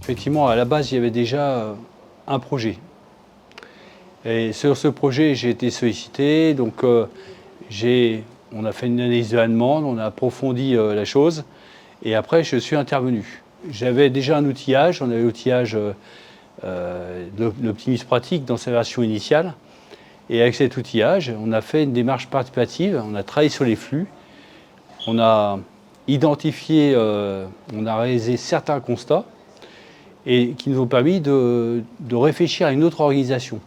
Effectivement, à la base, il y avait déjà un projet. Et sur ce projet, j'ai été sollicité. Donc, on a fait une analyse de la demande, on a approfondi la chose. Et après, je suis intervenu. J'avais déjà un outillage, on avait l'outillage l'Optimus pratique dans sa version initiale. Et avec cet outillage, on a fait une démarche participative, on a travaillé sur les flux, on a identifié, on a réalisé certains constats et qui nous ont permis de réfléchir à une autre organisation.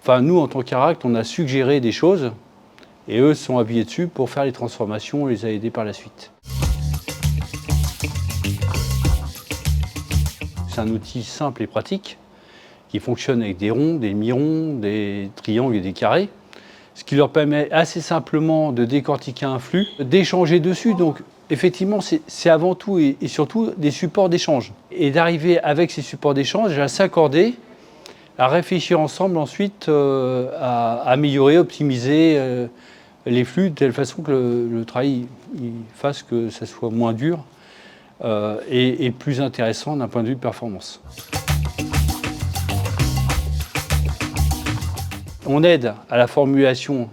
Enfin, nous, en tant qu'Aract, on a suggéré des choses et eux se sont appuyés dessus pour faire les transformations, on les a aidés par la suite. C'est un outil simple et pratique qui fonctionne avec des ronds, des demi-ronds, des triangles et des carrés, ce qui leur permet assez simplement de décortiquer un flux, d'échanger dessus. Donc effectivement, c'est avant tout et surtout des supports d'échange. Et d'arriver avec ces supports d'échange à s'accorder, à réfléchir ensemble ensuite à améliorer, optimiser les flux de telle façon que le travail fasse que ça soit moins dur et plus intéressant d'un point de vue de performance. On aide à la formulation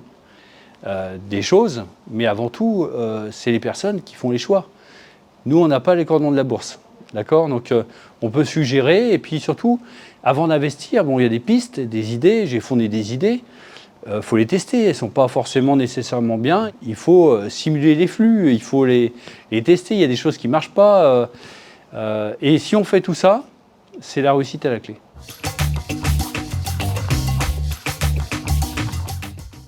des choses, mais avant tout, c'est les personnes qui font les choix. Nous, on n'a pas les cordons de la bourse, d'accord? Donc, on peut suggérer, et puis surtout, avant d'investir, bon, il y a des pistes, des idées, j'ai fourni des idées, faut les tester, elles ne sont pas forcément nécessairement bien. Il faut simuler les flux, il faut les tester, il y a des choses qui ne marchent pas. Et si on fait tout ça, c'est la réussite à la clé.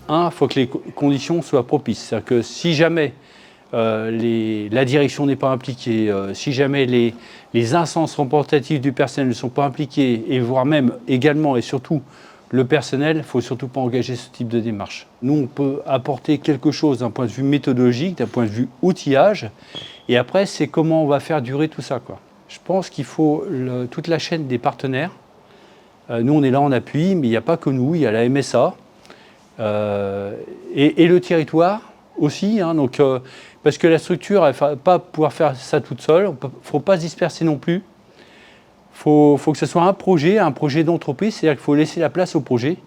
Il faut que les conditions soient propices. C'est-à-dire que si jamais la direction n'est pas impliquée, si jamais les instances représentatives du personnel ne sont pas impliquées, et voire même également et surtout le personnel, il ne faut surtout pas engager ce type de démarche. Nous, on peut apporter quelque chose d'un point de vue méthodologique, d'un point de vue outillage, et après, c'est comment on va faire durer tout ça, quoi. Je pense qu'il faut toute la chaîne des partenaires. Nous, on est là en appui, mais il n'y a pas que nous, il y a la MSA, et le territoire aussi, hein, donc, parce que la structure, elle ne va pas pouvoir faire ça toute seule, il ne faut pas se disperser non plus. Il faut que ce soit un projet d'entreprise, c'est-à-dire qu'il faut laisser la place au projet, et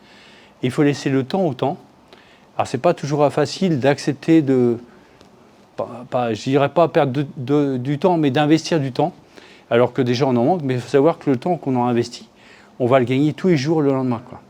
il faut laisser le temps au temps. Alors ce n'est pas toujours facile d'accepter je ne dirais pas perdre du temps, mais d'investir du temps, alors que déjà on en manque, mais il faut savoir que le temps qu'on a investi, on va le gagner tous les jours le lendemain, quoi.